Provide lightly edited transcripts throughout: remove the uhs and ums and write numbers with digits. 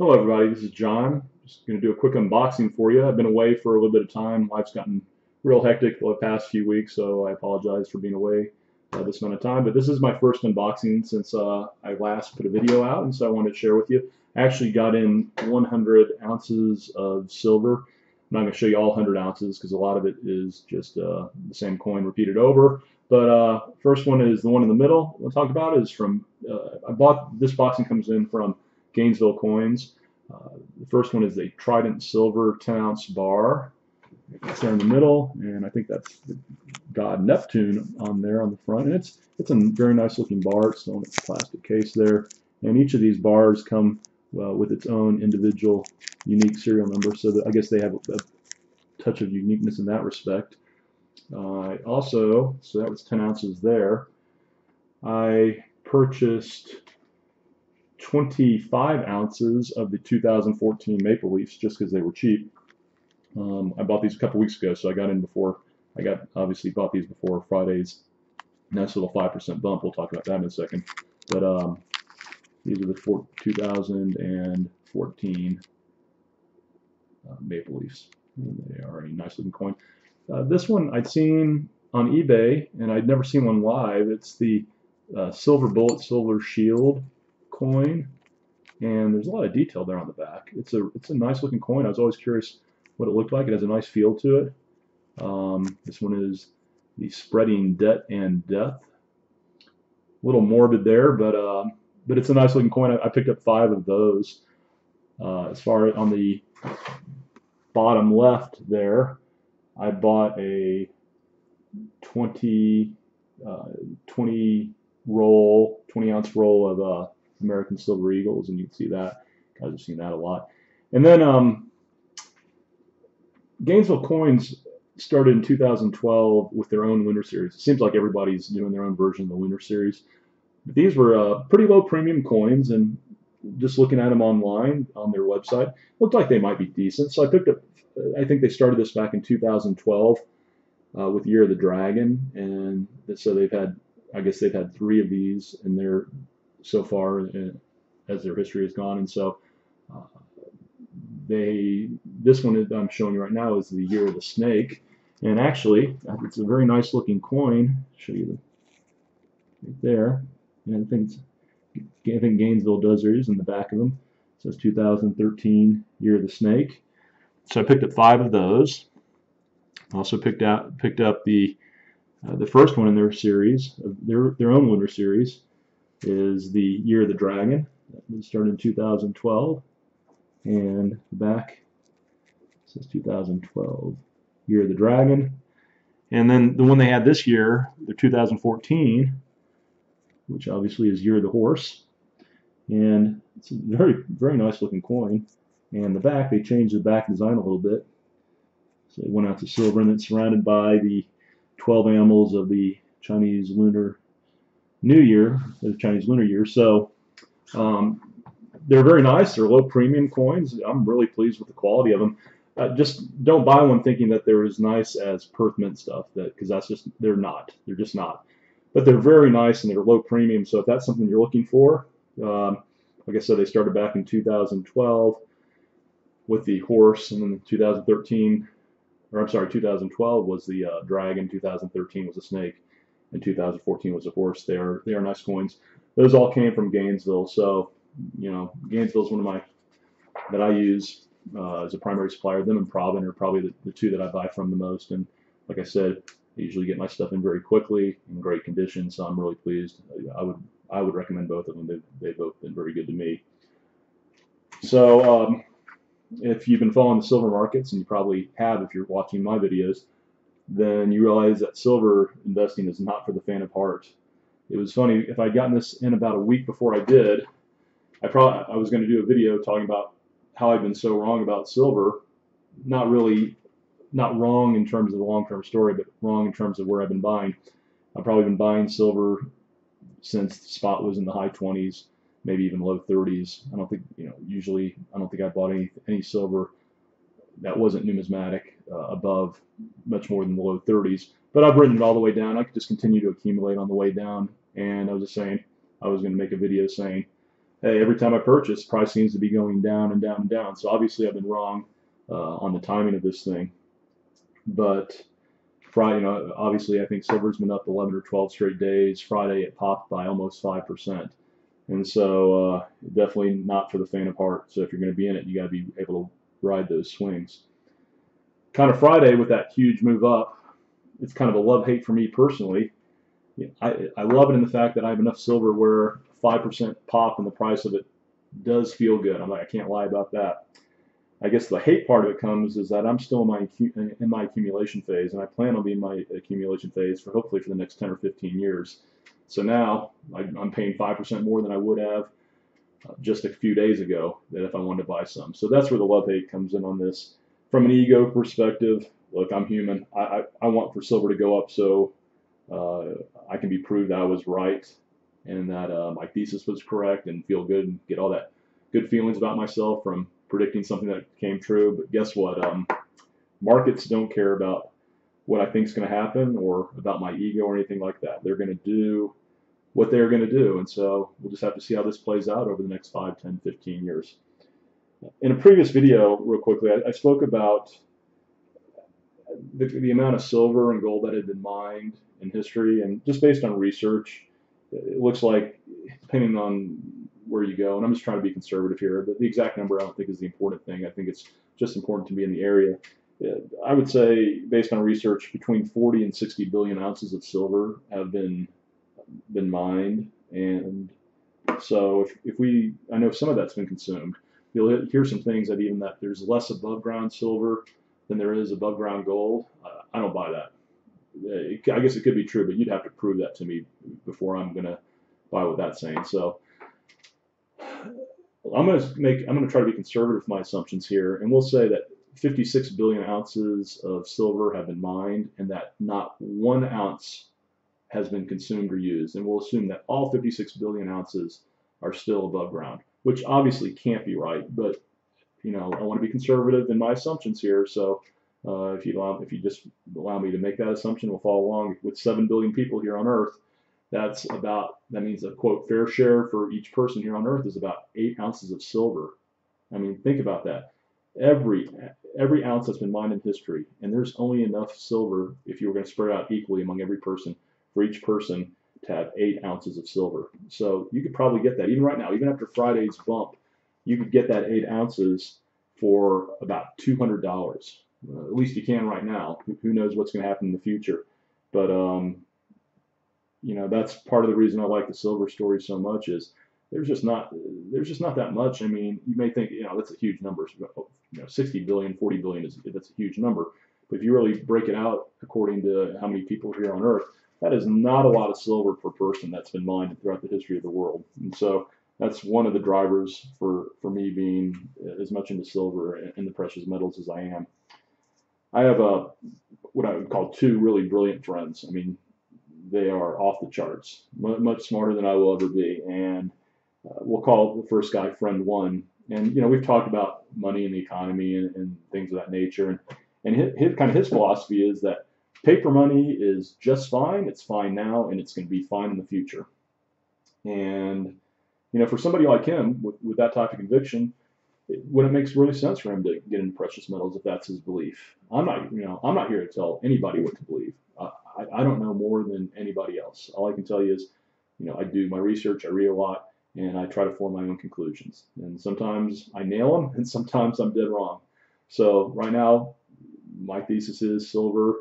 Hello everybody, this is John. Just going to do a quick unboxing for you. I've been away for a little bit of time. Life's gotten real hectic the past few weeks, so I apologize for being away this amount of time. But this is my first unboxing since I last put a video out, and so I wanted to share with you. I actually got in 100 ounces of silver. I'm not going to show you all 100 ounces because a lot of it is just the same coin repeated over. But first one is the one in the middle we'll talk about is from, I bought, this boxing comes in from Gainesville Coins. The first one is a Trident Silver 10-ounce bar. It's there in the middle, and I think that's the god Neptune on there on the front. And it's a very nice looking bar. It's still in its plastic case there. And each of these bars come with its own individual unique serial number, so that I guess they have a touch of uniqueness in that respect. Also, so that was 10 ounces there. I purchased 25 ounces of the 2014 Maple Leafs just because they were cheap. I bought these a couple weeks ago, so I got in before. Obviously bought these before Friday's nice little 5% bump. We'll talk about that in a second. But these are the 2014 Maple Leafs. And they are a nice looking coin. This one I'd seen on eBay, and I'd never seen one live. It's the Silver Bullet Silver Shield coin, and there's a lot of detail there on the back. It's a nice looking coin. I was always curious what it looked like. It has a nice feel to it. This one is the Spreading Debt and Death. A little morbid there, but it's a nice looking coin. I picked up 5 of those. As far as on the bottom left there, I bought a 20 ounce roll of American Silver Eagles, and you can see that. You guys have seen that a lot. And then Gainesville Coins started in 2012 with their own Lunar Series. It seems like everybody's doing their own version of the Lunar Series. But these were pretty low premium coins, and just looking at them online on their website, looked like they might be decent. So I picked up, I think they started this back in 2012 with Year of the Dragon, and so I guess they've had 3 of these in their so far as their history has gone, and so this one that I'm showing you right now is the Year of the Snake, and actually it's a very nice looking coin. I'll show you right there, and I think Gainesville does theirs in the back of them. It says 2013 Year of the Snake. So I picked up 5 of those. Also picked up the first one in their series, their own Lunar Series, is the Year of the Dragon. That started in 2012, and the back says 2012 Year of the Dragon. And then the one they had this year, the 2014, which obviously is Year of the Horse, and it's a very, very nice looking coin. And the back, they changed the back design a little bit. So it went out to silver, and it's surrounded by the 12 animals of the Chinese Lunar New Year, the Chinese Lunar Year. So they're very nice. They're low premium coins. I'm really pleased with the quality of them. Just don't buy one thinking that they're as nice as Perth Mint stuff, because they're not. They're just not. But they're very nice, and they're low premium. So if that's something you're looking for, like I said, they started back in 2012 with the horse, and then 2013. Or I'm sorry, 2012 was the dragon, 2013 was a snake, and 2014 was a horse. They are nice coins. Those all came from Gainesville, so Gainesville is one of my that I use as a primary supplier. Them and Provident are probably the 2 that I buy from the most. And like I said, I usually get my stuff in very quickly in great condition, so I'm really pleased. I would recommend both of them. They've both been very good to me. So if you've been following the silver markets, and you probably have if you're watching my videos, then you realize that silver investing is not for the faint of heart. It was funny, if I'd gotten this in about a week before I did, I was going to do a video talking about how I've been so wrong about silver. Not wrong in terms of the long-term story, but wrong in terms of where I've been buying. I've probably been buying silver since the spot was in the high 20s, maybe even low 30s. I don't think, usually I don't think I bought any silver that wasn't numismatic above much more than the low 30s. But I've written it all the way down. I could just continue to accumulate on the way down. And I was just saying, I was going to make a video saying hey, every time I purchase, price seems to be going down and down and down. So obviously I've been wrong on the timing of this thing. But Friday, obviously I think silver's been up 11 or 12 straight days. Friday it popped by almost 5%. And so definitely not for the faint of heart. So if you're going to be in it, you got to be able to ride those swings. Kind of Friday with that huge move up, it's kind of a love-hate for me personally. I love it in the fact that I have enough silver where 5% pop in the price of it does feel good. I can't lie about that. I guess the hate part of it comes is that I'm still in my accumulation phase, and I plan on being in my accumulation phase for hopefully for the next 10 or 15 years. So now I'm paying 5% more than I would have just a few days ago that if I wanted to buy some. So that's where the love-hate comes in on this. From an ego perspective, look, I'm human. I want for silver to go up so I can be proved that I was right and that my thesis was correct and feel good and get all that good feelings about myself from predicting something that came true. But guess what? Markets don't care about what I think is going to happen or about my ego or anything like that. They're going to do what they're going to do. And so we'll just have to see how this plays out over the next 5, 10, 15 years. In a previous video, real quickly, I spoke about the amount of silver and gold that had been mined in history. And just based on research, it looks like, depending on where you go, and I'm just trying to be conservative here, the exact number I don't think is the important thing. I think it's just important to be in the area. I would say, based on research, between 40 and 60 billion ounces of silver have been mined, and so I know some of that's been consumed. You'll hear some things that even that there's less above ground silver than there is above ground gold. I don't buy that. I guess it could be true, but you'd have to prove that to me before I'm going to buy what that's saying. So I'm going to try to be conservative with my assumptions here, and we'll say that 56 billion ounces of silver have been mined, and that not 1 ounce has been consumed or used. And we'll assume that all 56 billion ounces are still above ground, which obviously can't be right. But I want to be conservative in my assumptions here. So if you just allow me to make that assumption, we'll follow along. With 7 billion people here on Earth, that means a quote fair share for each person here on Earth is about 8 ounces of silver. I mean, think about that. Every ounce that's been mined in history, and there's only enough silver if you were going to spread out equally among every person for each person to have 8 ounces of silver. So you could probably get that even right now, even after Friday's bump, you could get that 8 ounces for about $200. At least you can right now. Who knows what's going to happen in the future? But that's part of the reason I like the silver story so much is there's just not that much. I mean, you may think that's a huge number. 60 billion, 40 billion that's a huge number. But if you really break it out according to how many people are here on Earth, that is not a lot of silver per person that's been mined throughout the history of the world. And so that's one of the drivers for me being as much into silver and the precious metals as I am. I have what I would call 2 really brilliant friends. I mean, they are off the charts, much smarter than I will ever be. And we'll call the first guy friend 1. And we've talked about money and the economy and things of that nature. And his philosophy is that paper money is just fine. It's fine now, and it's going to be fine in the future. And for somebody like him with that type of conviction, it makes really sense for him to get into precious metals if that's his belief. I'm not here to tell anybody what to believe. I don't know more than anybody else. All I can tell you is, I do my research, I read a lot, and I try to form my own conclusions. And sometimes I nail them, and sometimes I'm dead wrong. So right now, my thesis is silver.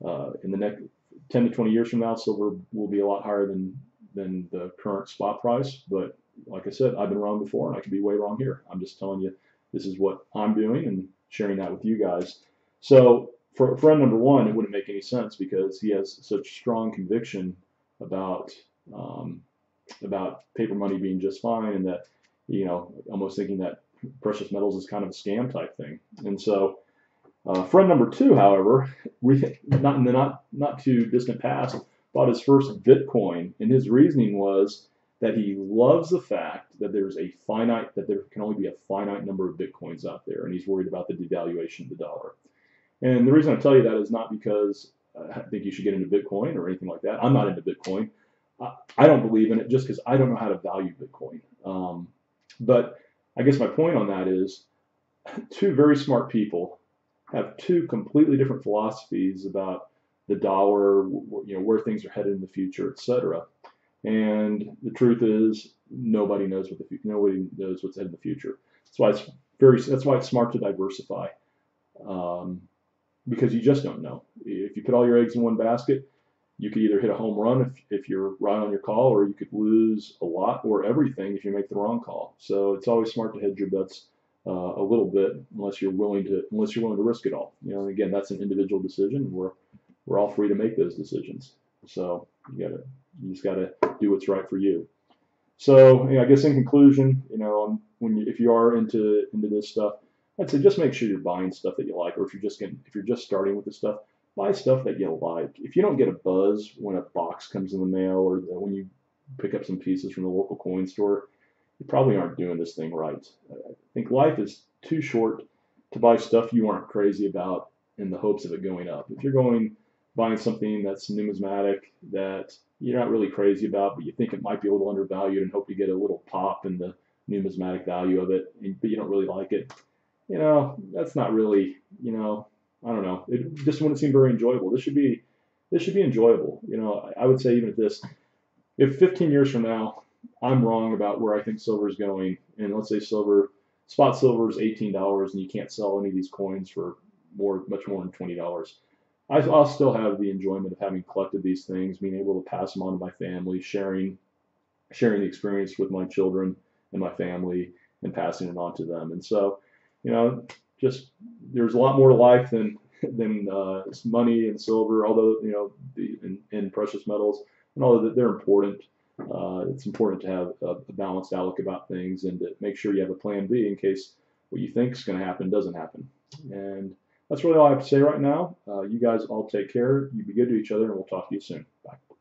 In the next 10 to 20 years from now, silver will be a lot higher than the current spot price. But like I said, I've been wrong before, and I could be way wrong here. I'm just telling you this is what I'm doing and sharing that with you guys. So for friend number 1, it wouldn't make any sense because he has such strong conviction about paper money being just fine, and that almost thinking that precious metals is kind of a scam type thing. And so friend number 2, however, not in the not too distant past, bought his first Bitcoin, and his reasoning was that he loves the fact that there can only be a finite number of Bitcoins out there, and he's worried about the devaluation of the dollar. And the reason I tell you that is not because I think you should get into Bitcoin or anything like that. I'm not into Bitcoin. I don't believe in it just because I don't know how to value Bitcoin. But I guess my point on that is two very smart people have two completely different philosophies about the dollar, where things are headed in the future, et cetera. And the truth is, nobody knows what's ahead in the future. That's why it's smart to diversify, um, because you just don't know. If you put all your eggs in one basket, you could either hit a home run if you're right on your call, or you could lose a lot or everything if you make the wrong call. So it's always smart to hedge your bets a little bit, unless you're willing to risk it all. And again, that's an individual decision. We're all free to make those decisions. So you just gotta do what's right for you. So I guess in conclusion, if you are into this stuff, I'd say just make sure you're buying stuff that you like, or if you're just starting with this stuff, buy stuff that you like. If you don't get a buzz when a box comes in the mail, or when you pick up some pieces from the local coin store, you probably aren't doing this thing right. I think life is too short to buy stuff you aren't crazy about in the hopes of it going up. If you're buying something that's numismatic that you're not really crazy about, but you think it might be a little undervalued and hope you get a little pop in the numismatic value of it, but you don't really like it, that's not really, I don't know. It just wouldn't seem very enjoyable. This should be enjoyable. I would say even if 15 years from now I'm wrong about where I think silver is going, and let's say spot silver is $18, and you can't sell any of these coins for much more than $20. I'll still have the enjoyment of having collected these things, being able to pass them on to my family, sharing the experience with my children and my family, and passing it on to them. And so, just there's a lot more to life than money and silver, although and precious metals, and although they're important. It's important to have a balanced outlook about things, and to make sure you have a plan B in case what you think is going to happen doesn't happen. And that's really all I have to say right now. You guys all take care. You be good to each other, and we'll talk to you soon. Bye.